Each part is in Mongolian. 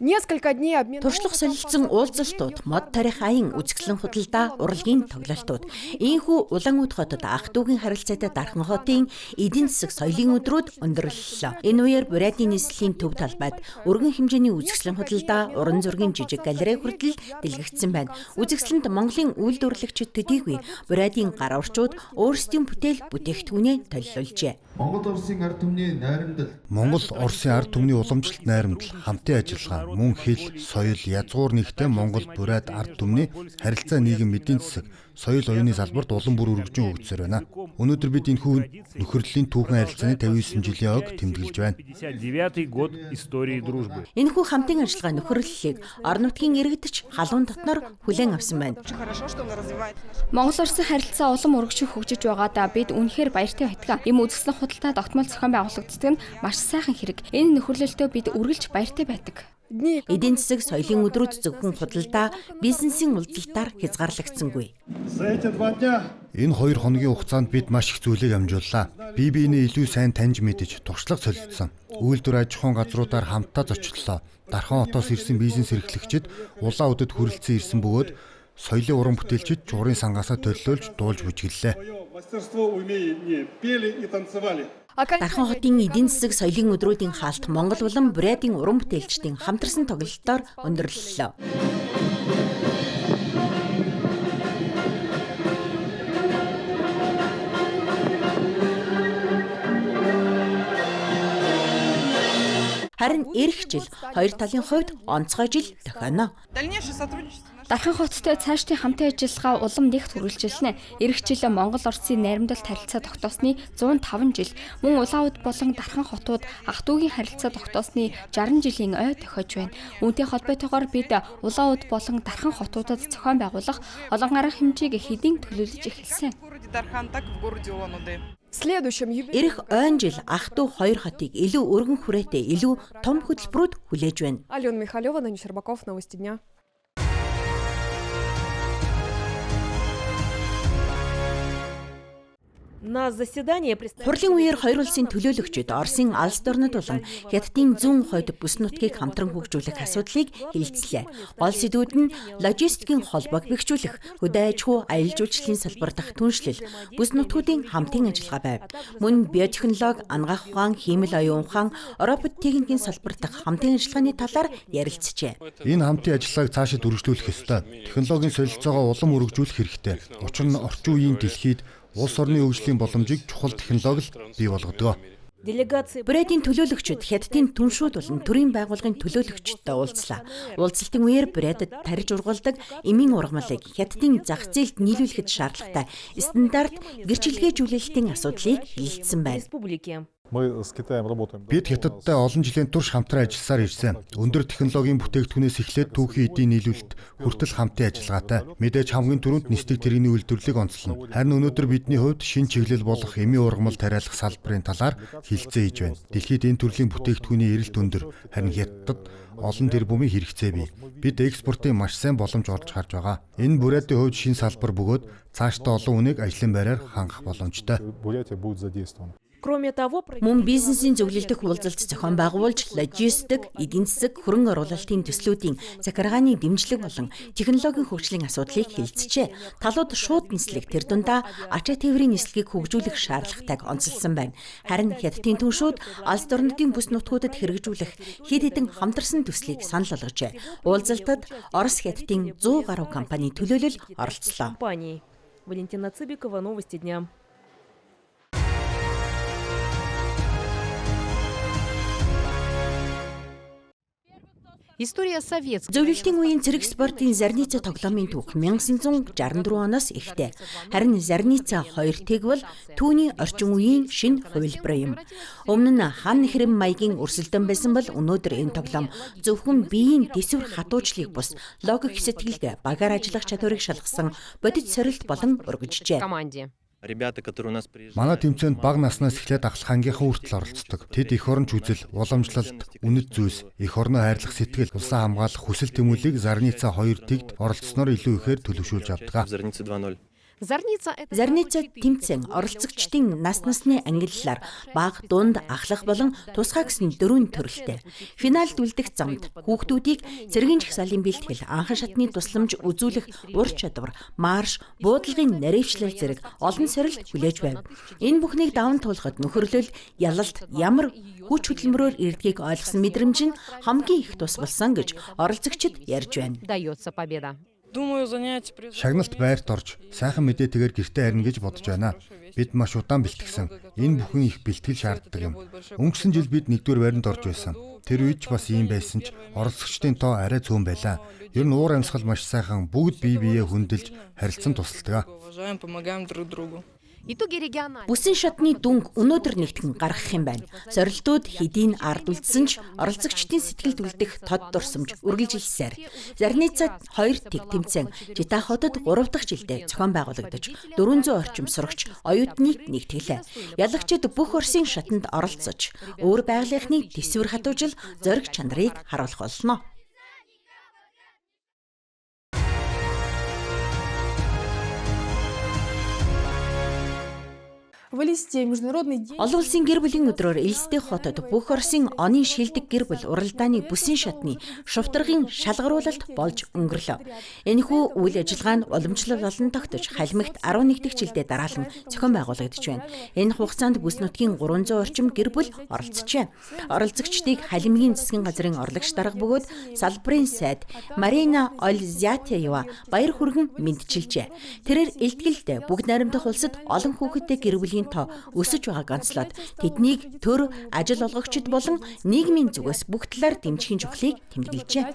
Туршлага солилцсон уулзалтууд, мод тарих аян үзэсгэлэн худалдаа, урлагийн тоглолтууд. Ийхүү Улаанууд хотод ах дүүгийн харилцаатай Дархан хотын эдийн засаг соёлын өдрүүд өндөрлөлөө. Энэ үеэр Бурятийн нийслэлийн төв талбайд өргөн хэмжээний үзэсгэлэн худалдаа, уран зургийн жижиг галерей хүртэл дэлгэгдсэн байна. Үзэсгэлэнт Монголын үйлдвэрлэгчид төдийгүй Бурятийн гар орчууд өөрсдийн бүтээл бүтээгдэхүүнээ төлөвлөжээ. Монгол Оросын ард түмний найрамдал. Монгол Оросын ард түмний уламжлалт найрамдал, хамтын ажиллагаа, мөн хэл, соёл, язгуур нэгтээ Монгол Бурят ард түмний харилцаа нийгэм эдийн засаг, соёл оюуны салбарт улам бүр өргөжин хөгжсөөр байна. Өнөөдөр бид энэхүү нөхөрлөлийн түүхэн харилцааны 59 жилийн ойг тэмдэглэж байна. Энэхүү хамтын ажиллагаа нөхөрлөлийг орон нутгийн иргэдч халуун дотноор хүлээн авсан байна. Монгол Оросын харилцаа улам өргөжин хөгжиж байгаадаа бид үнэхээр баяртай байтугай. Ийм үзэсгэлэн худалдаа тогтмол зохион байгуулагддаг нь маш сайхан хэрэг. Энэ нөхөрлөлтөө бид үргэлж баяртай байдаг. Эдийн засаг соёлын өдрүүд зөвхөн худалдаа, бизнесийн уулзалтаар хязгаарлагдсангүй. Энэ 2 хоногийн хугацаанд бид маш их зүйлийг амжууллаа. Бие биенээ илүү сайн таньж мэдэж, туршлага солилцсон. Үйлдвэр аж ахуйн газруудаар хамтдаа зочлоо. Дархан хотоос ирсэн бизнес эрхлэгчид Улаануудад хүрэлцэн ирсэн бөгөөд соёлын уран бүтээлчид чуурын сангаасаа төлөөлж дуулж бүжиглээ. Дархан хотын эдийн засаг соёлын өдрүүдийн хаалт Монгол болон Бурятийн уран бүтээлчдийн хамтарсан тоглолтоор өндөрлөлөө. Харин эх жил хоёр талын хувьд онцгой жил дохионо. Дархан хоттой цаашдын хамтын ажиллагаа улам нэгт үргэлжилнэ. Эх жил Монгол Оросын найрамдалт харилцаа тогтоосны 105 жил, мөн Улаанууд болон Дархан хотууд ах дүүгийн харилцаа тогтоосны 60 жилийн ой тохиож байна. Үүнтэй холбоотойгоор бид Улаанууд болон Дархан хотуудад зохион байгуулах олон арга хэмжээг хэдийн төлөвлөж эхэлсэн. Ирэх ойн жил ах дүү хоёр хотыг илүү өргөн хүрээтэй, илүү том хөтөлбөрүүд хүлээж байна. Алена Михайлова, Данил Щербаков, новости дня. Хурлын үеэр хоёр улсын төлөөлөгчид Оросын алс орнод болон Хятадын зүүн хойд бүс нутгийг хамтран хөгжүүлэх асуудлыг хэлэлцлээ. Гол сэдвүүд нь логистикийн холбоог бэхжүүлэх, хөдөө аж ахуй, аялал жуулчлалын салбар дахь түншлэл, бүс нутгуудын хамтын ажиллагаа байв. Мөн биотехнологи, анагаах ухаан, хиймэл оюун ухаан, робот техникийн салбар дахь хамтын ажиллагааны талаар ярилцжээ. Энэ хамтын ажиллагааг цаашид үргэлжлүүлэх ёстой. Технологийн солилцоогоо улам өргөжүүлэх хэрэгтэй. Учир нь орчин үеийн дэлхийд улс орны хөгжлийн боломжийг чухал технологи бий болгодог. Бурятийн төлөөлөгчид Хятадын түншүүд болон төрийн байгууллагын төлөөлөгчдтэй уулзлаа. Уулзалтын үеэр Бурятад тарьж ургалдаг эмийн ургамлыг Хятадын зах зээлд нийлүүлэхэд шаардлагатай стандарт гэрчлэгээжүүлэлтийн асуудлыг хэлэлцсэн байна. Бид Хятадтай олон жилийн турш хамтран ажилласаар ирсэн. Өндөр технологийн бүтээгдэхүүнээс эхлээд түүхийн эдийн нийлүүлэлт хүртэл хамтын ажиллагаатай. Мэдээж хамгийн түрүүнд нисдэг тэрэгний үйлдвэрлэлийг онцлно. Харин өнөөдөр бидний хувьд шин чиглэл болох эмийн ургамал тариалах салбарын талаар хэлцээ хийж байна. Дэлхийд энэ төрлийн бүтээгдэхүүний эрэлт өндөр. Харин Хятадд олон тэрбумын хэрэгцээ бий. Бид экспортын маш сайн боломж олж харж байгаа. Энэ Бурятийн хувьд шин салбар бөгөөд цаашдаа олон хүнийг ажлын байраар хангах боломжтой. Мөн бизнесийн зөвлөлдөх уулзалт зохион байгуулж, логистик, эдийн засаг, хөрөнгө оруулалтын төслүүдийн захиргааны дэмжлэг болон технологийн хөгжлийн асуудлыг хэлэлцжээ. Талууд шууд нислэг тэр дундаа ачаа тээврийн нислэгийг хөгжүүлэх шаардлагатайг онцолсон байна. Харин Хятадын түншүүд алс орнуудын бүс нутгуудад хэрэгжүүлэх хэд хэдэн хамтарсан төслийг санал болгожээ. Уулзалтад Орос Хятадын 100 гаруй компани төлөөлөл оролцлоо. Валентина Цыбикова, новости дня. Зөвлөлтийн үеийн цэрэг спортын Зарница тоглоомын түүх 1964 оноос эхтэй. Харин Зарница 2 тэг бол түүний орчин үеийн шинэ хувилбар юм. Өмнө нь хан нэхрэм маягийн өрсөлдөөн байсан бол өнөөдөр энэ тоглоом зөвхөн биеийн дэсвэр хатуужлыг бус логик сэтгэлд багаар ажиллах чадварыг шалгасан бодит сорилт болон ургажжээ. Манай тэмцээнд бага наснаас эхлээд ахлахангийнхаа хүртэл оролцдог. Тэд эх оронч үзэл, уламжлалт, үнэт зүйлс, эх орноо хайрлах сэтгэл, улсаа хамгаалах хүсэл тэмүүлийг Зарница 2 тэгд оролцсноор илүү ихээр төлөвшүүлж авдаг. Зарница тэмцээн оролцогчдын насны ангиллаар бага, дунд, ахлах болон тусгай гэсэн 4 төрөлтэй. Финалд үлдэх замд хүүхдүүдийг цэргийн жагсаалын бэлтгэл, анхан шатны тусламж үзүүлэх ур чадвар, марш, буудлагын наривчлал зэрэг олон сорилт хүлээж байв. Энэ бүхнийг даван туулахад нөхөрлөл, ялалт ямар хүч хөдөлмөрөөр ирдгийг ойлгосон мэдрэмж нь хамгийн их тус болсон гэж оролцогчид ярьж байна. Дается победа. Шагналт байрт орж сайхан мэдээ тэгээр гэртээ харна гэж бодож байна. Бид маш удаан бэлтгэсэн. Энэ бүхэн их бэлтгэл шаарддаг юм. Өнгөрсөн жил бид 1-р байранд орж байсан. Тэр үед ч бас ийм байсан ч оролцогчдын тоо арай цөөн байлаа. Ер нь уур амьсгал маш сайхан, бүгд бие биеэ хүндэлж харилцан тусалдаг. Бүсийн шатны дүнг өнөөдөр нэгтгэн гаргах юм байна. Сорилтууд хэдийн ард үлдсэн ч оролцогчдын сэтгэлд үлдэх тод дурсамж үргэлжилсээр. Зарница 2 тэг тэмцээн Жита хотод 3 дахь жилдээ зохион байгуулагдаж 400 орчим сурагч оюутныг нэгтгэлээ. Ялагчид бүх Оросын шатанд оролцож, өөр байгалийнхны төсвөр хатуужил зориг чанарыг харуулах болно. Олон улсын гэр бүлийн өдрөөр Элистэй хотод бүх Оросын оны шилдэг гэр бүл уралдааны бүсийн шатны шувтаргын шалгаруулалт болж өнгөрлөө. Энэхүү үйл ажиллагаа нь уламжлал болон тогтож халимагт 11 дахь жилдээ дараалан зохион байгуулагдаж байна. Энэ хугацаанд бүс нутгийн 300 орчим гэр бүл оролцжээ. Оролцогчдыг халимгийн засгийн газрын орлогч дарга бөгөөд салбарын сайд Марина Ользятеева баяр хүргэн мэдчилжээ. Тэрээр илтгэлдээ бүгд найрамдах улсад олон хүүхэдтэй гэр бүлийн тоо өсөж байгааг онцлоод тэднийг төр, ажил олгогчид болон нийгмийн зүгээс бүх талаар дэмжихийн чухлыг тэмдэглэжээ.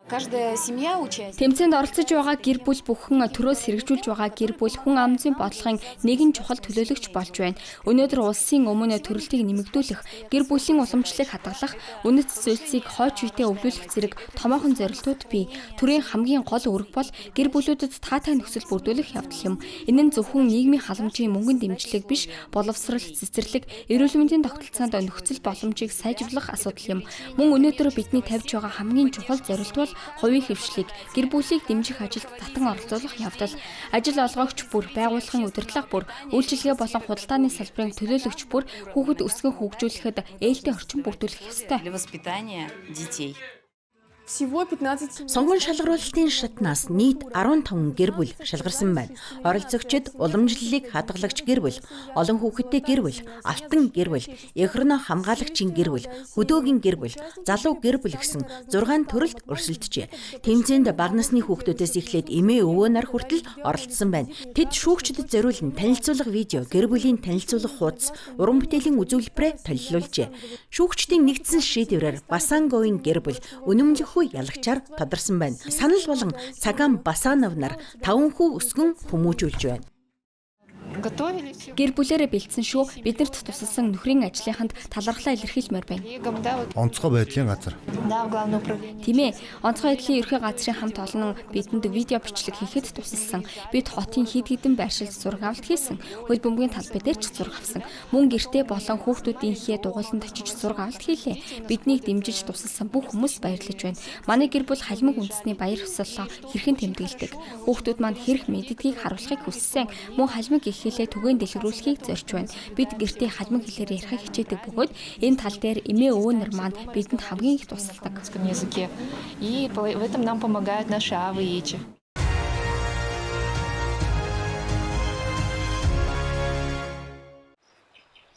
Тэмцээнд оролцож байгаа гэр бүл бүхэн төрөөс хэрэгжүүлж байгаа гэр бүл хүн амын бодлогын нэгэн чухал төлөөлөгч болж байна. Өнөөдөр улсын өмнө төрөлтийг нэмэгдүүлэх, гэр бүлийн уламжлалыг хадгалах, үнэт зүйлсийг хойч үедээ өвлүүлэх зэрэг томоохон зорилтууд бий. Төрийн хамгийн гол үүрэг бол гэр бүлүүдэд таатай нөхцөл бүрдүүлэх явдал юм. Энэ нь зөвхөн нийгмийн халамжийн мөнгөнд дэмжлэг биш, боловсрал, цэцэрлэг, эрүүл мэндийн тогтолцоонд нөхцөл боломжийг сайжруулах асуудал юм. Мөн өнөөдөр бидний тавьж байгаа хамгийн чухал зорилт бол хувийн хөвшлийг, гэр бүлийг дэмжих ажилд татан оролцуулах явдал. Ажил олгогч бүр, байгууллагын удирдлага бүр, үйлчилгээ болон худалдааны салбарын төлөөлөгч бүр хүүхэд өсгөн хөгжүүлэхэд ээлтэй орчин бүрдүүлэх ёстой. Сонгон шалгаруулалтын шатнаас нийт 15 гэр бүл шалгарсан байна. Оролцогчид уламжлалыг хадгалагч гэр бүл, олон хүүхэдтэй гэр бүл, алтан гэр бүл, ехөрнө хамгаалагчийн гэр бүл, хөдөөгийн гэр бүл, залуу гэр бүл гэсэн 6 төрөлд өрсөлдөжээ. Тэмцээнд бага насны хүүхдүүдээс эхлээд эмээ өвөө нар хүртэл оролцсон байна. Тэд шүүгчдэд зориулан танилцуулга видео, гэр бүлийн танилцуулга хуудас, уран бүтээлийн үзүүлбэрээ толилуулжээ. Шүүгчдийн нэгдсэн шийдвэрээр Басанговын гэр бүл үнэмлэх ялагчаар тодорсон байна. Санал болон Цагаан Басанов нар 5 хүү өсгөн хүмүүжүүлж байна. Гэр бүлээрээ бэлдсэн шүү. Биднэрт тусалсан нөхрийн ажлынханд талархлаа илэрхийлмээр байна. Онцгой байдлын газар. Тийм ээ, онцгой байдлын ерхий газрын хамт олон бидэнд видео бичлэг хийхэд тусалсан. Бид хотын хэд хэдэн байршилд зураг авалт хийсэн. Хөл бөмбөгийн талбай дээр ч зураг авсан. Мөн гэртээ болон хүүхдүүдийнхээ дугуйланд очиж зураг авалт хийлээ. Биднийг дэмжиж тусалсан бүх хүмүүс баярлаж байна. Манай гэр бүл халимаг үндэсний баяр хөсөллөө хэрхэн тэмдэглэдэг. Хүүхдүүд манд хэрэг мэддгийг харуулахыг хүссэн. Мөн халимаг хэлээ түгээн дэлгэрүүлэхийг зорж байна. Бид гэртээ халимаг хэлээр ярихыг хичээдэг бөгөөд энэ тал дээр эмээ өвөө нар маань бидэнд хамгийн их тусалдаг. И в этом нам помогают наши авы и ичи.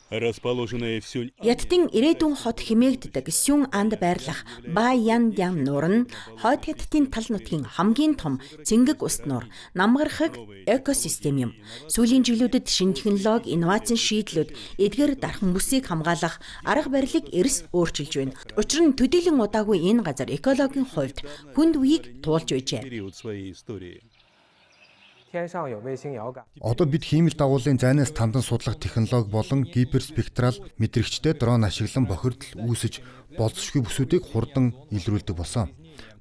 Яттын ирээдүйн хот хэмээгддэг Сюн анд байрлах Баяндян нуур нь хойд хятадын тал нутгийн хамгийн том цэнгэг ус нуур, намгархаг экосистем юм. Сүүлийн жилүүдэд шинэ технологи, инновацийн шийдлүүд эдгээр дархан бүсийг хамгаалах арга барилыг эрс өөрчилж байна. Учир нь төдийлөн удаагүй энэ газар экологийн хувьд хүнд үеийг туулж байжээ. Одоо бид хиймэл дагуулын зайнаас тандан судлах технологи болон гиперспектрал мэдрэгчтэй дрон ашиглан бохирдол үүсэж болзошгүй бүсүүдийг хурдан илрүүлдэг болсон.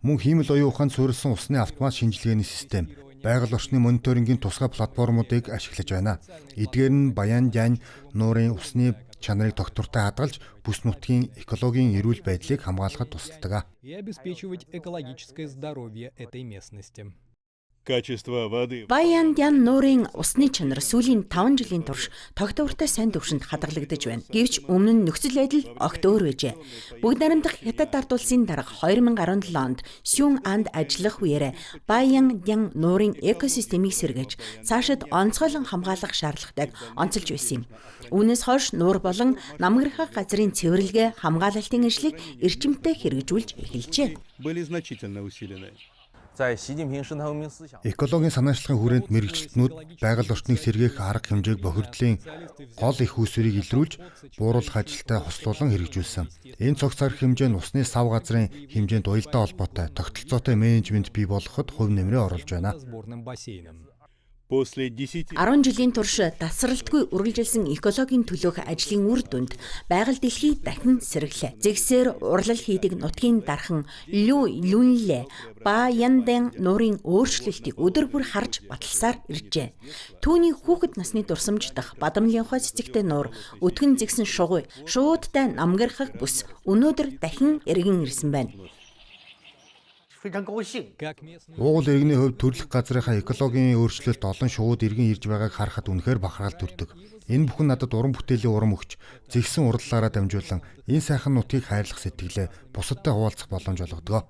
Мөн хиймэл оюун ухаанд суурилсан усны автомат шинжилгээний систем, байгаль орчны мониторингийн тусгай платформуудыг ашиглаж байна. Эдгээр нь Баяндян нуурын усны чанарыг тогтвортой хадгалж бүс нутгийн экологийн эрүүл байдлыг хамгаалахад тусалдаг. И обеспечивать экологическое здоровье этой местности. Качество воды. Баян-Дян нуурын усны чанар сүүлийн 5 жилийн турш тогтвортой сайн төвшөнд хадгалагдаж байна. Гэвч өмнө нь нөхцөл байдал огт өөр байжээ. Бүгд найрамдах Хятад ард улсын дарга 2017 онд Сюн Анд ажиллах үеэр Баян-Дян нуурын экосистемийг сэргээж цаашид онцгойлон хамгаалах шаардлагатайг онцолж байсан юм. Үүнээс хойш нуур болон намгархах газрын цэвэрлэгээ хамгаалалтын ажлыг эрчимтэй хэрэгжүүлж эхэлжээ. Были значительно усилены. Экологийн санаачлагын хүрээнд мэрэгчлэтнүүд байгаль орчныг сэргээх арга хэмжээг бохирдлын гол их үүсвэрийг илрүүлж бууруулах ажилдаа хослуулан хэрэгжүүлсэн. Энэ цогц арга хэмжээ нь усны сав газрын хэмжээнд уялдаа холбоотой тогтолцоотой менежмент бий болгоход хувь нэмрээ оруулж байна. После 10 10 жилийн турш тасралтгүй үргэлжилсэн экологийн төлөөх ажлын үр дүнд байгаль дэлхий дахин сэргэлээ. Зэгсээр урлал хийдэг нутгийн дархан Лю Люнлэ Баян-Дян нуурын өөрчлөлтийг өдөр бүр харж баталсаар иржээ. Түүний хүүхэд насны дурсамж дах Бадамлынхой цэцэгтэй нуур өтгөн зэгсэн шугуй шуудтай намгархах бүс өнөөдөр дахин эргэн ирсэн байна. Уугуул иргэний хувьд төрөлх газрынхаа экологийн өөрчлөлт олон шууд иргэн ирж байгааг харахад үнэхээр бахархал төрдөг. Энэ бүхэн надад уран бүтээлийн урам өгч зэгсэн урлалаараа дамжуулан энэ сайхан нутгийг хайрлах сэтгэлээ бусадтай хуваалцах боломж олгодог.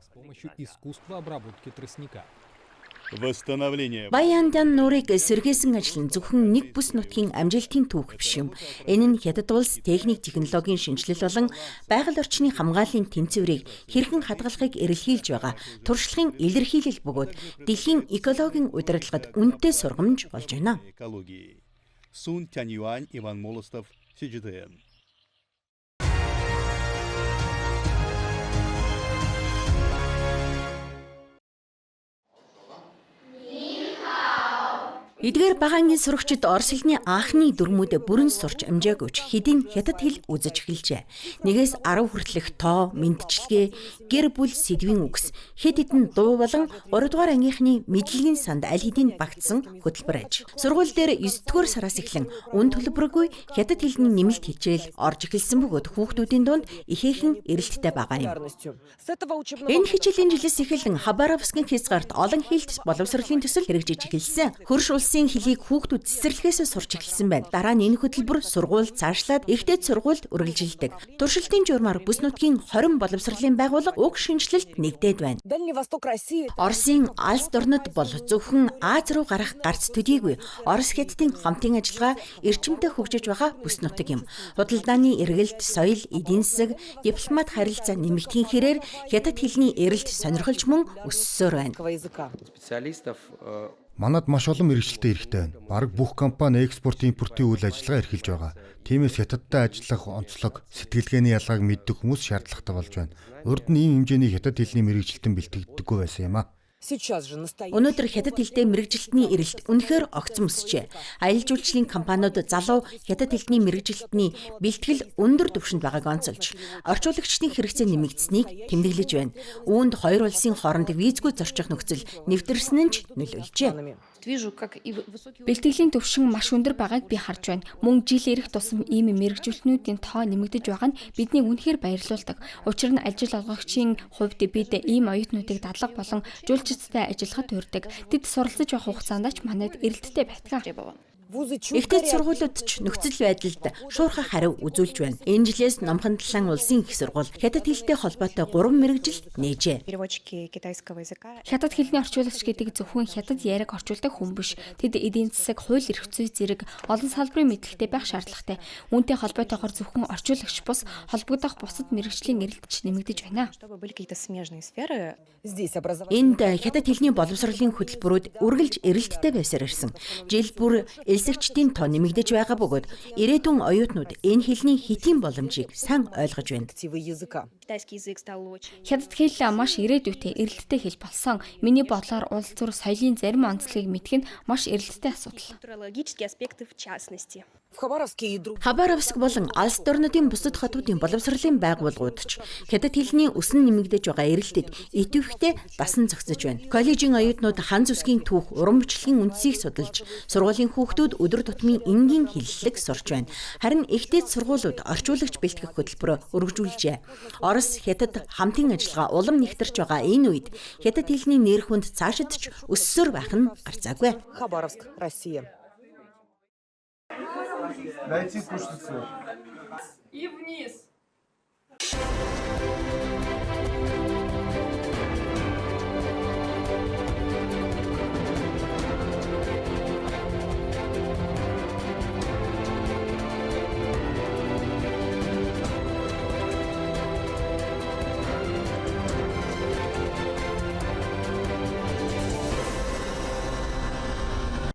восстановление. Баян-Дян нуурыг сэргээсэн ажил нь зөвхөн нэг бүс нутгийн амжилтын түүх биш юм. Энэ нь Хятад улс техник технологийн шинжилэл болон байгаль орчны хамгааллын тэнцвэрийг хэрхэн хадгалахыг эрэлхийлж байгаа туршлагын илэрхийлэл бөгөөд дэлхийн экологийн удирдлагад үнэтэй сургамж болж байна. Экологии. Сун Тяньюань, Иван Молостов, CGTN. Эдгээр багаангийн сурагчид Орос хэлний анхны дүрмүүдэ бүрэн сурч амжаагүйч хэдийн Хятад хэл үзэж эхэлжээ. Нэгээс 10 хүртэлх тоо, мэдчилгээ, гэр бүл сэдвийн үгс, хэд хэдэн дуу болон 3 дугаар ангийнхны мэдлэгийн санд аль хэдийн багтсан хөтөлбөр аж. Сургууль дээр 9 дугаар сараас эхлэн үн төлбөргүй Хятад хэлний нэмэлт хичээл орж эхэлсэн бөгөөд хүүхдүүдийн дунд ихээхэн эрэлттэй байгаа юм. Энэ хичээлийн жилээс эхэлэн Хабаровскын хязгаарт олон хэлт боловсролын төсөл хэрэгжиж эхэлсэн. Хөрш улсын хэлийг хүүхдүүд цэцэрлэгээс сурч эхэлсэн байна. Дараа нь энэ хөтөлбөр сургууль цаашлаад ихтэй сургуульд үргэлжилдэг. Туршилтын журмаар бүс нутгийн 20 боловсролын байгууллага уг шинжилэлд нэгдээд байна. Оросын Алс дорнод бол зөвхөн Аз руу гарах гарц төдийгүй Орос Хятадын хамтын ажиллагаа эрчимтэй хөгжиж байгаа бүс нутаг юм. Худалдааны эргэлт, соёл, эдийн засаг, дипломат харилцаа нэмэгдэхийн хэрээр Хятад хэлний эрэлт сонирхолж мөн өссөөр байна. Манад маш олон мэргэжилтэй хэрэгтэй байна. Бараг бүх компани экспорт импортын үйл ажиллагаа эрхэлж байгаа. Тиймээс Хятадтай ажиллах онцлог, сэтгэлгээний ялгааг мэддэг хүмүүс шаардлагатай болж байна. Урд нь ийм хэмжээний Хятад хэлний мэргэжилтэн бэлтгэдэггүй байсан юм а. Өнөөдөр Хятад хэлтэй мэргэжилтний эрэлт үнэхээр огцом өсжээ. Аялал жуулчлалын компаниуд залуу Хятад хэлний мэргэжилтний бэлтгэл өндөр түвшинд байгааг онцолж, орчуулагчдын хэрэгцээ нэмэгдсэнийг тэмдэглэж байна. Үүнд хоёр улсын хооронд визгүй зорчих нөхцөл нэвтэрсэн нь ч нөлөөлжээ. Бэлтгэлийн түвшин маш өндөр байгааг би харж байна. Мөн жил ирэх тусам ийм мэргэжүүлтнүүдийн тоо нэмэгдэж байгаа нь биднийг үнэхээр баярлуулдаг. Учир нь ажил олгогчийн хувьд бид ийм оюутнуудыг дадлаг болон жуулчдтай ажиллахад урьдаг. Тэд суралцж байх хугацаанд ч манайд эрэлттэй байдаг. Ихтэй сургуулиуд ч нөхцөл байдалд шуурхай хариу үзүүлж байна. Энэ жилээс Номхон Талан улсын их сургууль Хятад хэлтэй холбоотой 3 мэргэжил нээжээ. Хятад хэлний орчуулагч гэдэг зөвхөн Хятад яриаг орчуулдаг хүн биш. Тэд эдийн засаг, хууль эрх зүй зэрэг олон салбарын мэдлэгтэй байх шаардлагатай. Үүнтэй холбоотойгоор зөвхөн орчуулагч бус холбогдох бусад мэргэжлийн эрэлтч нэмэгдэж байна. Энд Хятад хэлний боловсролын хөтөлбөрүүд үргэлж эрэлттэй байсаар ирсэн. Жил бүр элсэгчдийн тоо нэмэгдэж байгаа бөгөөд ирээдүйн оюутнууд энэ хэлний хэтийн боломжийг сайн ойлгож байна. Хятад хэл маш ирээдүйтэй эрэлттэй хэл болсон. Миний бодлоор улс төр соёлын зарим онцлогийг мэдэх нь маш эрэлттэй асуудал. Хабаровск болон Алс дорнодын бусад хотуудын боловсролын байгууллагууд ч Хятад хэлний өсөн нэмэгдэж байгаа эрэлтэд идэвхтэй дасан зогсож байна. Коллежийн оюутнууд хан зүсгийн түүх, уран бичлэгийн үндсийг судалж, сургуулийн хүүхдүүд хүүхдүүд өдөр тутмын энгийн хэллэг сурч байна. Харин ихтэйд сургуулиуд орчуулагч бэлтгэх хөтөлбөрөөр өргөжүүлжээ. Орос, Хятад хамтын ажиллагаа улам нэгтэрч байгаа энэ үед хятад хэлний нэр хүнд цаашид ч өссөр байх нь гарцаагүй. Хабаровск, Россия. Найти пушницы. И вниз.